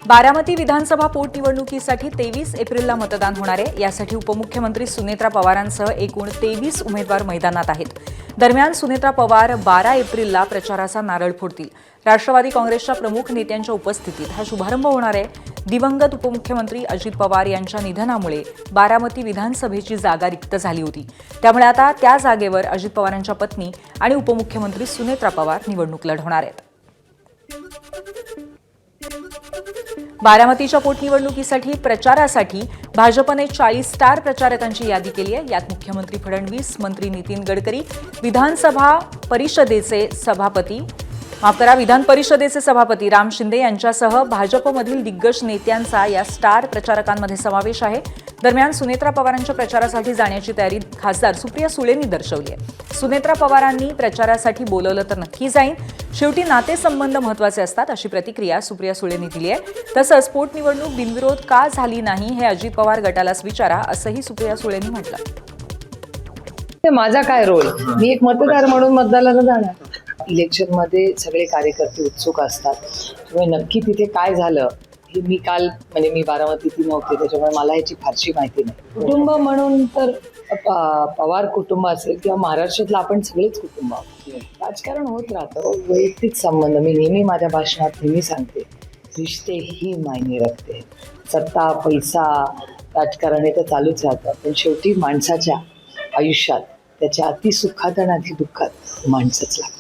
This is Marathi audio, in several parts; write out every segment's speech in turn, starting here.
बारामती विधानसभा पोटनिवडणुकीसाठी 23 एप्रिलला मतदान होणार आहे। यासाठी उपमुख्यमंत्री सुनेत्रा पवारांसह एकूण 23 उमेदवार मैदानात आहेत। दरम्यान सुनेत्रा पवार 12 एप्रिलला प्रचाराचा नारळ फोडतील। राष्ट्रवादी काँग्रेसच्या प्रमुख नेत्यांच्या उपस्थितीत हा शुभारंभ होणार आहे। दिवंगत उपमुख्यमंत्री अजित पवार यांच्या निधनामुळे बारामती विधानसभेची जागा रिक्त झाली होती। त्यामुळे आता त्या जागेवर अजित पवारांच्या पत्नी आणि उपमुख्यमंत्री सुनेत्रा पवार निवडणूक लढवणार आहेत। बारामतीच्या पोटनिवडणुकीसाठी प्रचारासाठी भाजपने 40 स्टार प्रचारकांची यादी केली आहे। यात मुख्यमंत्री फडणवीस, मंत्री नितीन गडकरी, विधान परिषदेचे सभापती राम शिंदे यांच्यासह भाजपमधील दिग्गज नेत्यांचा या स्टार प्रचारकांमध्ये समावेश आहे। दरम्यान सुनेत्रा पवारांच्या प्रचारासाठी जाण्याची तयारी खासदार सुप्रिया सुळेंनी दर्शवली आहे। सुनेत्रा पवारांनी प्रचारासाठी बोलवलं तर नक्की जाईन, शेवटी नातेसंबंध महत्त्वाचे असतात, अशी प्रतिक्रिया सुप्रिया सुळेंनी दिली आहे। तसंच पोटनिवडणूक बिनविरोध का झाली नाही हे अजित पवार गटालाच विचारा, असंही सुप्रिया सुळेंनी म्हटलं। माझा काय रोल, मी एक मतदार म्हणून मतदानाला जाणार। इलेक्शन मध्ये सगळे कार्यकर्ते उत्सुक असतात, त्यामुळे नक्की तिथे काय झालं हे मी काल मी बारामतीत नव्हते, त्याच्यामुळे मला याची फारशी माहिती नाही। कुटुंब म्हणून तर पवार कुटुंब असेल किंवा महाराष्ट्रातलं आपण सगळेच कुटुंब आहोत। राजकारण होत राहतं, वैयक्तिक संबंध मी नेहमी माझ्या भाषणात नेहमी सांगते, रिश्ते ही मायने रखते। सत्ता, पैसा, राजकारण हे तर चालूच राहतं, पण शेवटी माणसाच्या आयुष्यात त्याच्या अतिसुखात आणि अतिदुःखात माणसंच लागतं।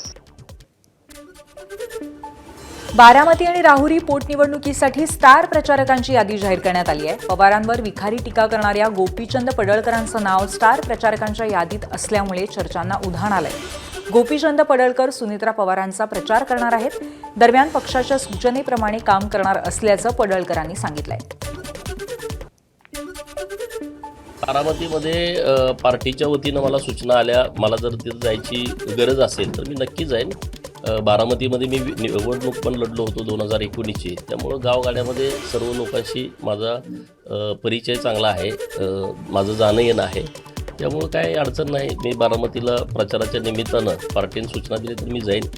बारामती आणि राहुरी पोटनिवडणुकीसाठी स्टार प्रचारकांची यादी जाहीर करण्यात आली आहे। पवारांवर विखारी टीका करणाऱ्या गोपीचंद पडळकरांचं नाव स्टार प्रचारकांच्या यादीत असल्यामुळे चर्चांना उधाण आलंय। गोपीचंद पडळकर सुनेत्रा पवारांचा प्रचार करणार आहेत। दरम्यान पक्षाच्या सूचनेप्रमाणे काम करणार असल्याचं पडळकरांनी सांगितलंय। बारामतीमध्ये पार्टीच्या वतीनं मला सूचना आल्या, मला जर तिथं जायची गरज असेल तर मी नक्की जाईन। बारामतीमध्ये मी निवडणूक पण लढलो होतो 2019ची, त्यामुळं गावगाड्यामध्ये सर्व लोकांशी माझा परिचय चांगला आहे, माझं जाणं येणं आहे, त्यामुळं काही अडचण नाही। मी बारामतीला प्रचाराच्या निमित्तानं पार्टीने सूचना दिली तर मी जाईन।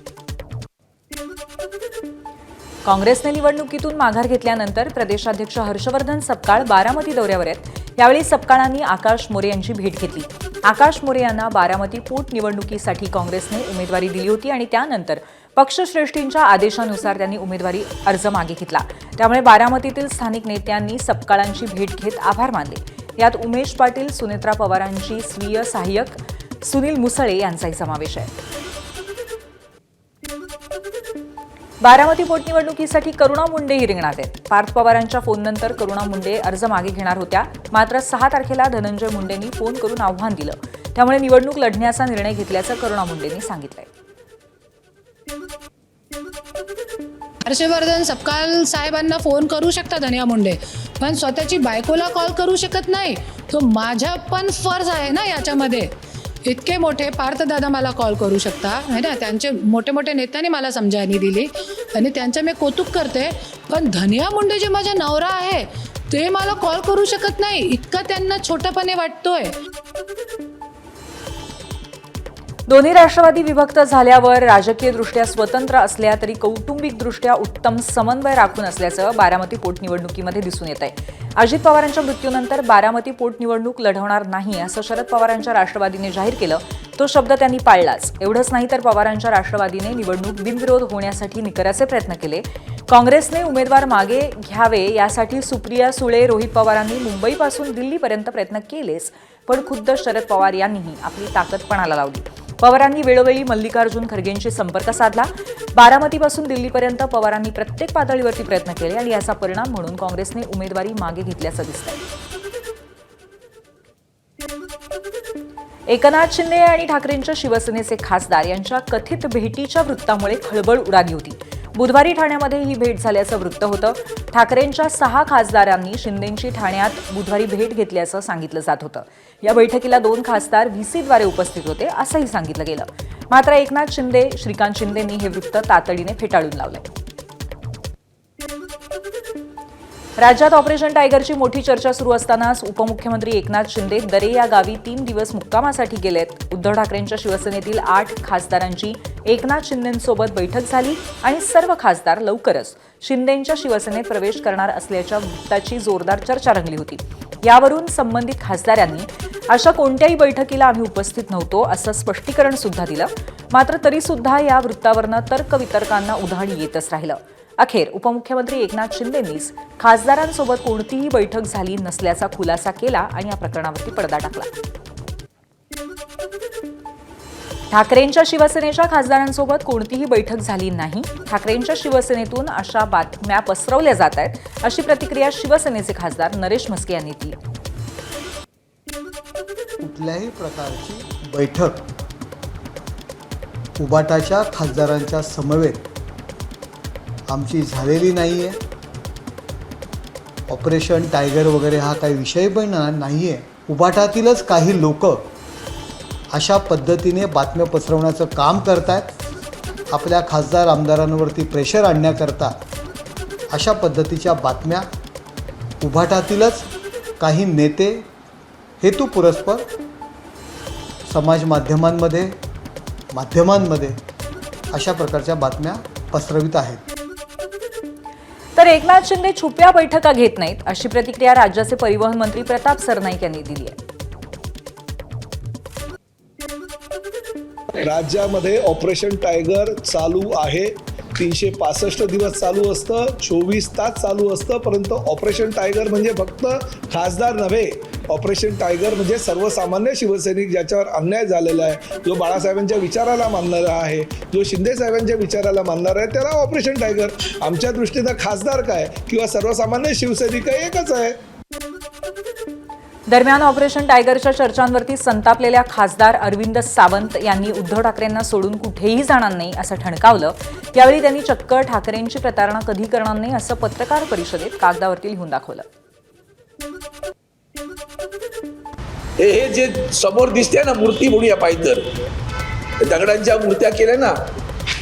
काँग्रेसने निवडणुकीतून माघार घेतल्यानंतर प्रदेशाध्यक्ष हर्षवर्धन सपकाळ बारामती दौऱ्यावर आहेत। यावेळी सपकाळांनी आकाश मोरे यांची भेट घेतली। आकाश मोरे यांना बारामती पोटनिवडणुकीसाठी काँग्रेसने उमेदवारी दिली होती आणि त्यानंतर पक्षश्रेष्ठींच्या आदेशानुसार त्यांनी उमेदवारी अर्ज मागे घेतला। त्यामुळे बारामतीतील स्थानिक नेत्यांनी सपकाळांची भेट घेत आभार मानले। यात उमेश पाटील, सुनेत्रा पवारांची स्वीय सहाय्यक सुनील मुसळे यांचाही समावेश आहे। बारामती पोटनिवडणुकीसाठी करुणा मुंडेही रिंगणात आहेत। पार्थ पवारांच्या फोननंतर करुणा मुंडे अर्ज मागे घेणार होत्या, मात्र 6 तारखेला धनंजय मुंडेंनी फोन करून आव्हान दिलं, त्यामुळे निवडणूक लढण्याचा निर्णय घेतल्याचं करुणा मुंडेंनी सांगितलंय। हर्षवर्धन सपकाळ साहेबांना फोन करू शकता धनिया मुंडे, पण स्वतःची बायकोला कॉल करू शकत नाही। तो माझा पण फर्ज आहे ना याच्यामध्ये। इतके मोठे पार्थदादा मला कॉल करू शकता है ना, त्यांचे मोठे मोठे नेत्यांनी मला समजावणी दिली आणि त्यांचं मी कौतुक करते, पण धनिया मुंडे जे माझा नवरा आहे ते मला कॉल करू शकत नाही, इतका त्यांना छोटापणे वाटतोय। दोन्ही राष्ट्रवादी विभक्त झाल्यावर राजकीयदृष्ट्या स्वतंत्र असल्या तरी कौटुंबिकदृष्ट्या उत्तम समन्वय राखून असल्याचं बारामती पोटनिवडणुकीमध्ये दिसून येत आहे। अजित पवारांच्या मृत्यूनंतर बारामती पोटनिवडणूक लढवणार नाही असं शरद पवारांच्या राष्ट्रवादीने जाहीर केलं, तो शब्द त्यांनी पाळलाच। एवढंच नाही तर पवारांच्या राष्ट्रवादीने निवडणूक बिनविरोध होण्यासाठी निकराचे प्रयत्न केले। काँग्रेसने उमेदवार मागे घ्यावे यासाठी सुप्रिया सुळे, रोहित पवारांनी मुंबईपासून दिल्लीपर्यंत प्रयत्न केलेच, पण खुद्द शरद पवार यांनीही आपली ताकद पणाला लावली। पवारांनी वेळोवेळी मल्लिकार्जुन खरगेंशी संपर्क साधला। बारामतीपासून दिल्लीपर्यंत पवारांनी प्रत्येक पातळीवरती प्रयत्न केले आणि याचा परिणाम म्हणून काँग्रेसने उमेदवारी मागे घेतल्याचं दिसतंय। एकनाथ शिंदे आणि ठाकरेंच्या शिवसेनेचे खासदार यांच्या कथित भेटीच्या वृत्तामुळे खळबळ उडाली होती। बुधवारी ठाण्यामध्ये ही भेट झाल्याचं वृत्त होतं। ठाकरेंच्या 6 खासदारांनी शिंदेंची ठाण्यात बुधवारी भेट घेतल्याचं सांगितलं जात होतं। या बैठकीला 2 खासदार व्हीसीद्वारे उपस्थित होते असंही सांगितलं गेलं, मात्र एकनाथ शिंदे, श्रीकांत शिंदेंनी हे वृत्त तातडीने फेटाळून लावलंय। राज्यात ऑपरेशन टायगरची मोठी चर्चा सुरू असतानाच उपमुख्यमंत्री एकनाथ शिंदे दरे या गावी 3 दिवस मुक्कामासाठी गेलेत। उद्धव ठाकरेंच्या शिवसेनेतील 8 खासदारांची एकनाथ शिंदेंसोबत बैठक झाली आणि सर्व खासदार लवकरच शिंदेंच्या शिवसेनेत प्रवेश करणार असल्याच्या वृत्ताची जोरदार चर्चा रंगली होती. यावरून संबंधित खासदारांनी अशा कोणत्याही बैठकीला आम्ही उपस्थित नव्हतो असं स्पष्टीकरण सुद्धा दिलं. मात्र तरी सुद्धा या वृत्तावरनं तर्कवितर्कांना उधाण येतच राहिलं. अखेर उपमुख्यमंत्री एकनाथ शिंदेंनीच खासदारांसोबत कोणतीही बैठक झाली नसल्याचा खुलासा केला आणि या प्रकरणावरती पडदा टाकला. ठाकरेंच्या शिवसेनेच्या खासदारांसोबत कोणतीही बैठक झाली नाही. ठाकरेंच्या शिवसेनेतून अशा बातम्या पसरवल्या जात आहेत, अशी प्रतिक्रिया शिवसेनेचे खासदार नरेश म्हस्के यांनी दिली. कुठल्याही प्रकारची बैठक उबाटाच्या खासदारांच्या समवेत आमची झालेली नाही आहे. ऑपरेशन टायगर वगैरे हा काही विषय पण नाही आहे. उबाटातीलच काही लोक अशा पद्धतीने बातम्या पसरवण्याचं काम करत आहेत. आपल्या खासदार आमदारांवरती प्रेशर आणण्याकरता अशा पद्धतीच्या बातम्या उबाटातीलच काही नेते हेतुपुरस्पर समाज माध्यमांमध्ये अशा प्रकारच्या बातम्या पसरवित आहेत. तर एकनाथ शिंदे छुप्या बैठका घेत नाहीत, अशी प्रतिक्रिया राज्याचे परिवहन मंत्री प्रताप सरनाईक यांनी दिली आहे. राज्यामध्ये ऑपरेशन टायगर चालू आहे. 365 दिवस चालू असतं, 24 तास चालू असतं. परंतु ऑपरेशन टायगर म्हणजे फक्त खासदार नव्हे. ऑपरेशन टायगर म्हणजे सर्वसामान्य शिवसैनिक ज्याच्यावर अन्याय झालेला आहे, जो बाळासाहेबांच्या विचाराला मानणारा आहे, जो शिंदे साहेबांच्या विचाराला मानणारा आहे, त्याला ऑपरेशन टायगर. आमच्या दृष्टीनं खासदार काय किंवा सर्वसामान्य शिवसैनिक काय एकच आहे. दरम्यान ऑपरेशन टायगरच्या चर्चांवरती संतापलेल्या खासदार अरविंद सावंत यांनी उद्धव ठाकरेंना सोडून कुठेही जाणार नाही असं ठणकावलं. यावेळी त्यांनी चक्क ठाकरेंची प्रतारणा कधी करणार नाही असं पत्रकार परिषदेत कागदावरती लिहून दाखवलं. हे जे समोर दिसते ना मूर्ती म्हणूया पाहिजे तर दगडांच्या मूर्त्या केल्या ना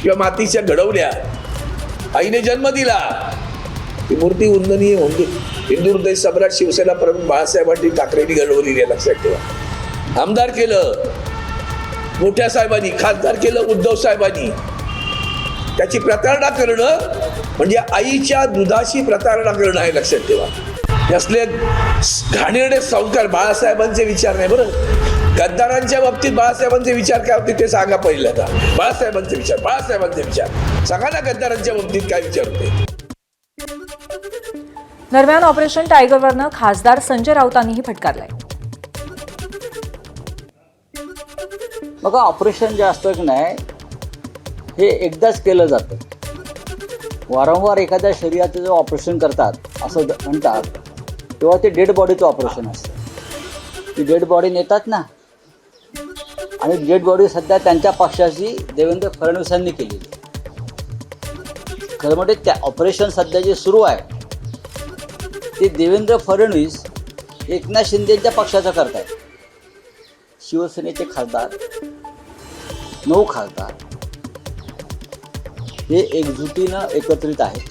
किंवा मातीच्या घडवल्या, आईने जन्म दिला, ती मूर्ती वंदनीय होती. हिंदू हृदय सम्राट शिवसेना प्रमुख बाळासाहेबांनी ठाकरेंनी घडवलेली आहे, लक्षात ठेवा. आमदार केलं मोठ्या साहेबांनी, खासदार केलं उद्धव साहेबांनी. त्याची प्रतारणा करणं म्हणजे आईच्या दुधाशी प्रतारणा करणं आहे, लक्षात ठेवा. असले घाणेरडे संस्कार बाळासाहेबांचे विचार नाही. बरं, गद्दारांच्या बाबतीत बाळासाहेबांचे विचार काय होते ते सांगा पहिल्यांदा. बाळासाहेबांचे विचार सांगा ना. गद्दारांच्या बाबतीत काय विचार होते. दरम्यान ऑपरेशन टायगरवरनं खासदार संजय राऊतांनीही फटकारलाय. बघा, ऑपरेशन जे असतं की नाही हे एकदाच केलं जातं. वारंवार एखाद्या शरीराचं जेव्हा ऑपरेशन करतात असं म्हणतात, तेव्हा ते डेड बॉडीचं ऑपरेशन असतं. ती डेड बॉडी नेतात ना, आणि डेड बॉडी सध्या त्यांच्या पक्षाची देवेंद्र फडणवीसांनी केलेली. खरं म्हणजे त्या ऑपरेशन सध्या जे सुरू आहे ते देवेंद्र फडणवीस एकनाथ शिंदेच्या पक्षाचं करतायत. शिवसेनेचे खासदार 9 खासदार हे एकजुटीनं एकत्रित आहेत.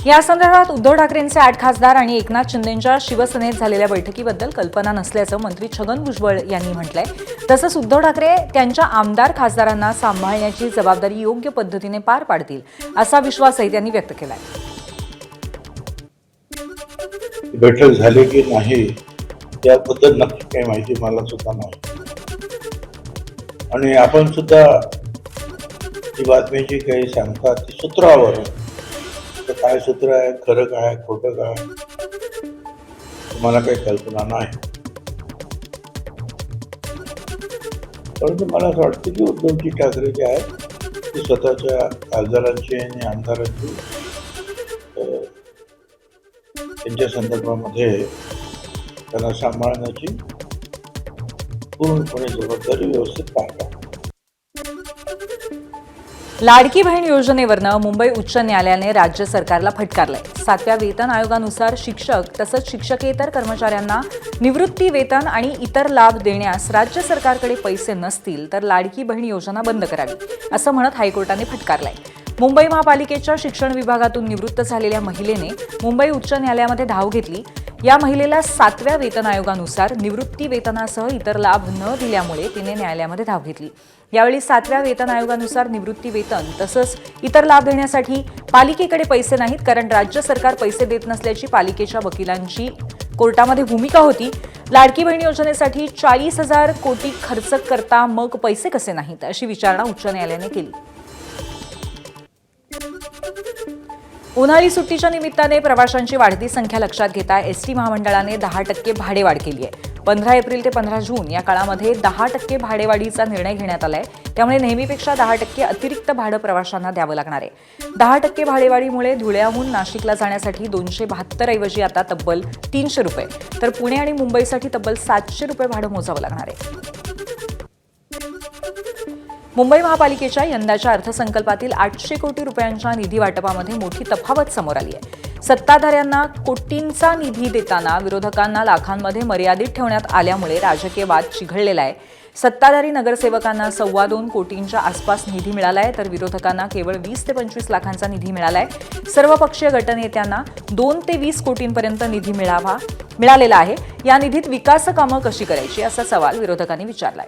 या संदर्भात उद्धव ठाकरेंचे 8 खासदार आणि एकनाथ शिंदेंच्या शिवसेनेत झालेल्या बैठकीबद्दल कल्पना नसल्याचं मंत्री छगन भुजबळ यांनी म्हटलंय. तसंच उद्धव ठाकरे त्यांच्या आमदार खासदारांना सांभाळण्याची जबाबदारी योग्य पद्धतीने पार पाडतील असा विश्वासही त्यांनी व्यक्त केलाय. बैठक झाली की नाही याबद्दल नक्की काही माहिती मला सुद्धा नाही. आणि आपण सुद्धा ही बातमी जी काही सांगतात ती सूत्रावर, तर काय सूत्र आहे, खरं काय खोटं काय, मला काही कल्पना नाही. परंतु मला असं वाटतं की उद्धवजी ठाकरे जे आहेत ते स्वतःच्या खासदारांची आणि आमदारांची त्यांच्या संदर्भामध्ये त्यांना सांभाळण्याची पूर्णपणे जबाबदारी व्यवस्थित पाहतात. लाडकी बहीण योजनेवरनं मुंबई उच्च न्यायालयाने राज्य सरकारला फटकारलंय. 7व्या वेतन आयोगानुसार शिक्षक तसंच शिक्षकेतर कर्मचाऱ्यांना निवृत्ती वेतन आणि इतर लाभ देण्यास राज्य सरकारकडे पैसे नसतील तर लाडकी बहीण योजना बंद करावी असं म्हणत हायकोर्टाने फटकारलंय. मुंबई महापालिकेच्या शिक्षण विभागातून निवृत्त झालेल्या महिलेने मुंबई उच्च न्यायालयामध्ये धाव घेतली. या महिलेला 7व्या वेतन आयोगानुसार निवृत्ती वेतनासह इतर लाभ न दिल्यामुळे तिने न्यायालयामध्ये धाव घेतली। यावेळी 7व्या वेतन आयोगानुसार निवृत्ती वेतन तसंच इतर लाभ देण्यासाठी पालिकेकडे पैसे नाहीत, कारण राज्य सरकार पैसे देत नसल्याची पालिकेच्या वकिलांची कोर्टामध्ये भूमिका होती। लाडकी बहीण योजनेसाठी 40,000 कोटी खर्च करता मग पैसे कसे नाहीत, अशी विचारणा उच्च न्यायालयाने केली। उन्हाळी सुट्टीच्या निमित्ताने प्रवाशांची वाढती संख्या लक्षात घेता एसटी महामंडळाने 10% भाडेवाढ केली आहे। 15 एप्रिल ते 15 जून या काळामध्ये 10% भाडेवाढीचा निर्णय घेण्यात आलाय। त्यामुळे नेहमीपेक्षा 10% अतिरिक्त भाडं प्रवाशांना द्यावं लागणार आहे। 10% भाडेवाढीमुळे धुळ्याहून नाशिकला जाण्यासाठी 272 ऐवजी आता तब्बल 300 रुपये, तर पुणे आणि मुंबईसाठी तब्बल 700 रुपये भाडं मोजावं लागणार आहे। मुंबई महापालिकेच्या यंदाच्या अर्थसंकल्पातील 800 कोटी रुपयांच्या निधी वाटपामध्ये मोठी तफावत समोर आली आहे। सत्ताधाऱ्यांना कोटींचा निधी देताना विरोधकांना लाखांमध्ये मर्यादित ठेवण्यात आल्यामुळे राजकीय वाद चिघळलेला आहे। सत्ताधारी नगरसेवकांना 2.25 कोटींच्या आसपास निधी मिळाला आहे, तर विरोधकांना केवळ 20 ते 25 लाखांचा निधी मिळाला आहे। सर्वपक्षीय गटनेत्यांना 2 ते 20 कोटींपर्यंत निधी मिळालेला आहे। या निधीत विकास कामं कशी करायची असा सवाल विरोधकांनी विचारलाय।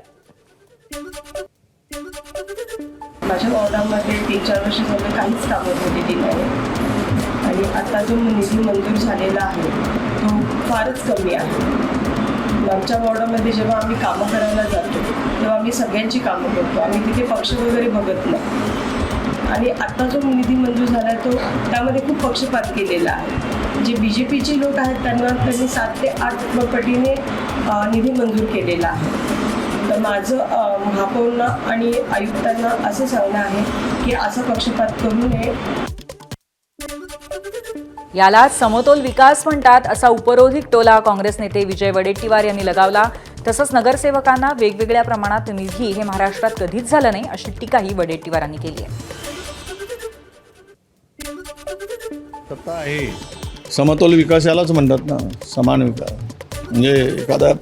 माझ्या वॉर्डामध्ये 3-4 वर्ष झाले काहीच कामं झालेली नाही आणि आता जो निधी मंजूर झालेला आहे तो फारच कमी आहे। आमच्या वॉर्डामध्ये जेव्हा आम्ही कामं करायला जातो तेव्हा आम्ही सगळ्यांची कामं करतो, आम्ही तिथे पक्ष वगैरे बघत नाही। आणि आता जो निधी मंजूर झाला आहे तो त्यामध्ये खूप पक्षपात केलेला आहे। जे BJPचे लोक आहेत त्यांनी 7 ते 8 पटीने निधी मंजूर केलेला आहे। तर माझं महापौरांना आणि आयुक्तांना असं सांगणं आहे की असा पक्षपात करू नये। याला समतोल विकास म्हणतात असा उपरोधिक टोला काँग्रेस नेते विजय वडेट्टीवार यांनी लगावला। तसंच नगरसेवकांना वेगवेगळ्या प्रमाणात निधी हे महाराष्ट्रात कधीच झालं नाही, अशी टीकाही वडेट्टीवारांनी केली आहे। सत्ता आहे समतोल विकास यालाच म्हणतात ना, समान विकास। म्हणजे एखादा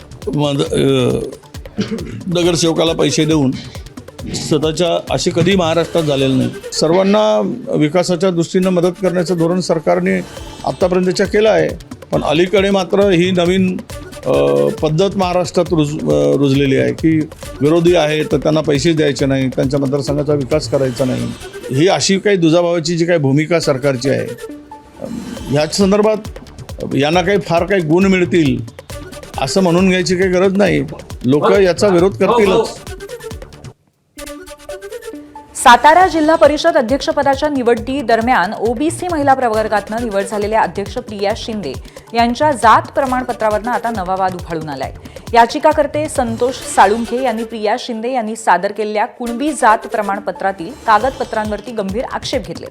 नगरसेवकाला पैसे देऊन स्वतःच्या असे कधी महाराष्ट्रात झालेलं नाही। सर्वांना विकासाच्या दृष्टीनं मदत करण्याचं धोरण सरकारने आत्तापर्यंतच्या केलं आहे, पण अलीकडे मात्र ही नवीन पद्धत महाराष्ट्रात रुजलेली आहे की विरोधी आहे तर त्यांना पैसे द्यायचे नाही, त्यांच्या मतदारसंघाचा विकास करायचा नाही। ही अशी काही दुजाभावाची जी काही भूमिका सरकारची आहे, ह्याच संदर्भात यांना काही फार काही गुण मिळतील असं म्हणून घ्यायची काही गरज नाही। लोक याचा विरोध करतीलच। सातारा जिल्हा परिषद अध्यक्षपदाच्या निवडी दरम्यान ओबीसी महिला प्रवर्गातनं निवड झालेल्या अध्यक्ष प्रिया शिंदे यांच्या जात प्रमाणपत्रावरनं आता नवा वाद उफाळून आलाय। याचिकाकर्ते संतोष साळुंखे यांनी प्रिया शिंदे यांनी सादर केलेल्या कुणबी जात प्रमाणपत्रातील कागदपत्रांवरती गंभीर आक्षेप घेतले।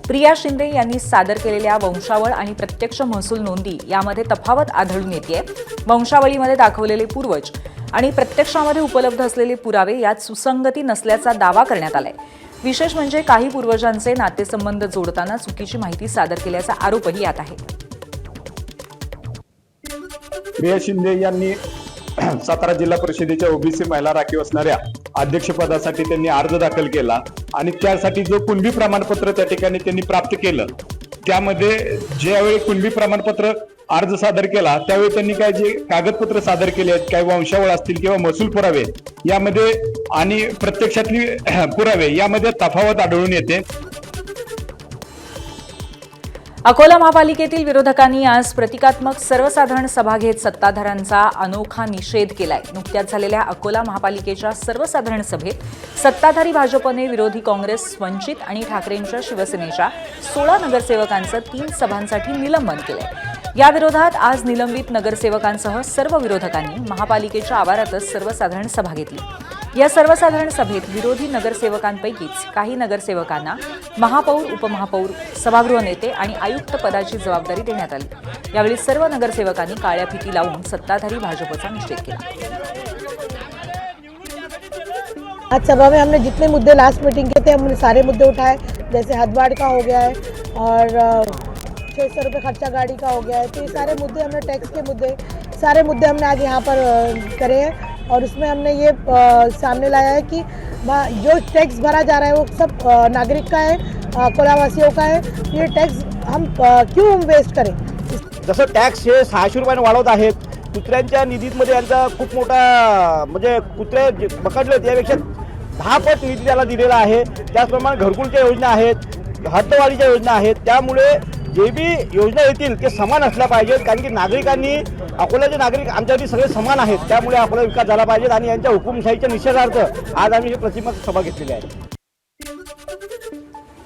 प्रिया शिंदे यांनी सादर केलेल्या वंशावळ आणि प्रत्यक्ष महसूल नोंदी यामध्ये तफावत आढळून येते। वंशावळीमध्ये दाखवलेले पूर्वज आणि प्रत्यक्षामध्ये उपलब्ध असलेले पुरावे यात सुसंगती नसल्याचा दावा करण्यात आलाय। विशेष म्हणजे काही पूर्वजांचे नातेसंबंध जोडताना चुकीची माहिती सादर केल्याचा आरोपही यात आहे। प्रिया शिंदे यांनी सातारा जिल्हा परिषदेच्या ओबीसी महिला राखीव असणाऱ्या अध्यक्षपदासाठी त्यांनी अर्ज दाखल केला आणि त्यासाठी जो कुणबी प्रमाणपत्र त्या ठिकाणी त्यांनी प्राप्त केलं, त्यामध्ये ज्यावेळी कुणबी प्रमाणपत्र अर्ज सादर केला त्यावेळी त्यांनी काय जे कागदपत्र सादर केले आहेत, काय वंशावळ असतील किंवा महसूल पुरावे यामध्ये आणि प्रत्यक्षातली पुरावे यामध्ये तफावत आढळून येते। अकोला महापालिकेतील विरोधकांनी आज प्रतिकात्मक सर्वसाधारण सभा घेत सत्ताधाऱ्यांचा अनोखा निषेध केलाय। नुकत्याच झालेल्या अकोला महापालिकेच्या सर्वसाधारण सभेत सत्ताधारी भाजपने विरोधी काँग्रेस, वंचित आणि ठाकरेंच्या शिवसेनेच्या 16 नगरसेवकांचं 3 सभांसाठी निलंबन केलंय। या विरोधात आज निलंबित नगरसेवकांसह सर्व विरोधकांनी महापालिकेच्या आवारातच सर्वसाधारण सभा घेतली। या सर्वसाधारण सभेत विरोधी नगरसेवकांपैकीच काही नगरसेवकांना महापौर, उपमहापौर, सभागृह नेते आणि आयुक्त पदाची जबाबदारी देण्यात आली। यावेळी सर्व नगरसेवकांनी काळ्या फिती लावून सत्ताधारी भाजपचा निषेध केला। आज सभा में हमने जितने मुद्दे लास्ट मीटिंग के थे हमने सारे मुद्दे उठाए, जैसे हदबाड़ का हो गया है और 600 रुपये खर्चा गाड़ी का हो गया है। तो ये सारे मुद्दे हमने टैक्स के मुद्दे सारे मुद्दे हमने आज यहाँ पर करे हैं और उसमें हमने ये सामने लाया है कि जो टैक्स भरा जा रहा है वो सब नागरिक का है, कोलावासियों का है। ये टैक्स हम क्यों वेस्ट करें। जसं टॅक्स हे 600 रुपयाने वाढवत आहेत, कुत्र्यांच्या निधीमध्ये यांचा खूप मोठा म्हणजे कुत्रे पकडले त्यापेक्षा 10 पट निधी त्याला दिलेला आहे. त्याचप्रमाणे घरकुलच्या योजना आहेत, हद्दवाढीच्या योजना आहेत. त्यामुळे जे बी योजना येतील ते समान असल्या पाहिजेत, कारण की नागरिकांनी अकोल्याचे नागरिक आमच्यासाठी सगळे समान आहेत. त्यामुळे अकोला विकास झाला पाहिजे आणि यांच्या हुकुमशाहीच्या निषेधार्थ आज आम्ही ही प्रतिमत सभा घेतलेली आहे.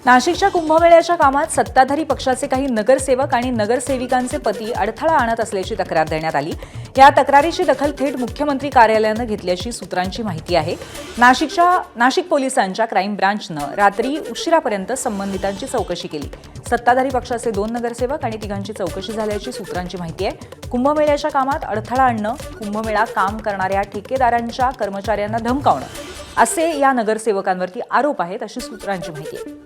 नाशिकच्या कुंभमेळ्याच्या कामात सत्ताधारी पक्षाचे काही नगरसेवक आणि नगरसेविकांचे पती अडथळा आणत असल्याची तक्रार देण्यात आली. या तक्रारीची दखल थेट मुख्यमंत्री कार्यालयानं घेतल्याची सूत्रांची माहिती आहे. नाशिक पोलिसांच्या क्राईम ब्रांचनं रात्री उशिरापर्यंत संबंधितांची चौकशी केली. सत्ताधारी पक्षाचे 2 नगरसेवक आणि 3 चौकशी झाल्याची सूत्रांची माहिती आहे. कुंभमेळ्याच्या कामात अडथळा आणणं, कुंभमेळा काम करणाऱ्या ठेकेदारांच्या कर्मचाऱ्यांना धमकावणं असे या नगरसेवकांवरती आरोप आहेत, अशी सूत्रांची माहिती आहे.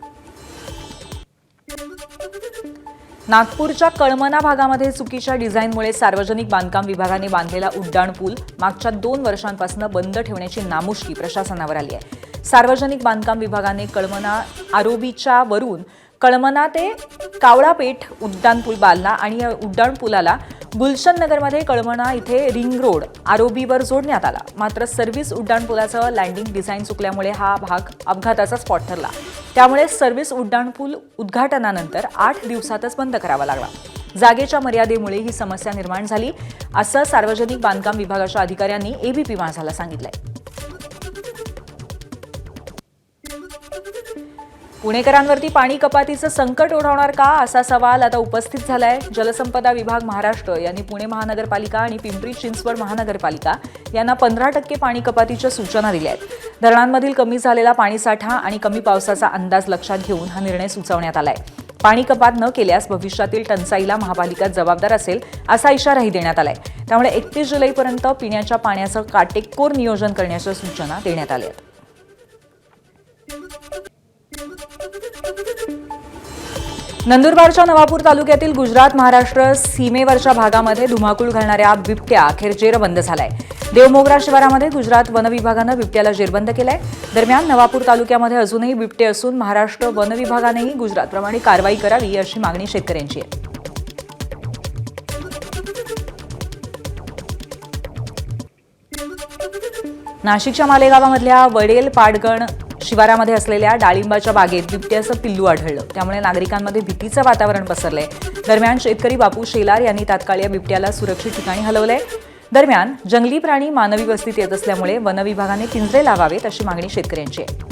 नागपूरच्या कळमना भागामध्ये चुकीच्या डिझाईनमुळे सार्वजनिक बांधकाम विभागाने बांधलेला उड्डाण पूल मागच्या 2 वर्षांपासून बंद ठेवण्याची नामुष्की प्रशासनावर आली आहे. सार्वजनिक बांधकाम विभागाने कळमना आरोबीच्या वरून कळमना ते कावळापेठ उड्डाण पूल बांधला आणि या उड्डाण पुलाला गुलशन नगरमध्ये कळमना इथे रिंग रोड आरोबीवर जोडण्यात आला. मात्र सर्व्हिस उड्डाण पुलाचं लँडिंग डिझाईन चुकल्यामुळे हा भाग अपघाताचा स्पॉट ठरला. त्यामुळे सर्व्हिस उड्डाण पूल उद्घाटनानंतर 8 दिवसातच बंद करावा लागला. जागेच्या मर्यादेमुळे ही समस्या निर्माण झाली, असं सार्वजनिक बांधकाम विभागाच्या अधिकाऱ्यांनी एबीपी माझाला सांगितलंय. पुणेकरांवरती पाणी कपातीचं संकट ओढवणार का, असा सवाल आता उपस्थित झालाय. जलसंपदा विभाग महाराष्ट्र यांनी पुणे महानगरपालिका आणि पिंपरी चिंचवड महानगरपालिका यांना 15% पाणी कपातीच्या सूचना दिल्या आहेत. धरणांमधील कमी झालेला पाणीसाठा आणि कमी पावसाचा अंदाज लक्षात घेऊन हा निर्णय सुचवण्यात आलाय. पाणी कपात न केल्यास भविष्यातील टंचाईला महापालिका जबाबदार असेल, असा इशाराही देण्यात आलाय. त्यामुळे 31 जुलैपर्यंत पिण्याच्या पाण्याचं काटेकोर नियोजन करण्याच्या सूचना देण्यात आल्या आहेत. नंदुरबारच्या नवापूर तालुक्यातील गुजरात महाराष्ट्र सीमेवरच्या भागामध्ये धुमाकूळ घालणाऱ्या बिबट्या अखेर जेरबंद झालाय. देवमोगरा शिवारामध्ये गुजरात वन विभागानं बिबट्याला जेरबंद केलाय. दरम्यान नवापूर तालुक्यामध्ये अजूनही बिबटे असून महाराष्ट्र वन विभागानेही गुजरातप्रमाणे कारवाई करावी अशी मागणी शेतकऱ्यांची आहे. नाशिकच्या मालेगावामधल्या वडेल पाडगण शिवारामध्ये असलेल्या डाळिंबाच्या बागेत बिबट्याचं पिल्लू आढळलं. त्यामुळे नागरिकांमध्ये भीतीचं वातावरण पसरलंय. दरम्यान शेतकरी बापू शेलार यांनी तात्काळ या बिबट्याला सुरक्षित ठिकाणी हलवलंय. दरम्यान जंगली प्राणी मानवी वस्तीत येत असल्यामुळे वन विभागाने पिंजरे लावावेत अशी मागणी शेतकऱ्यांची आहे.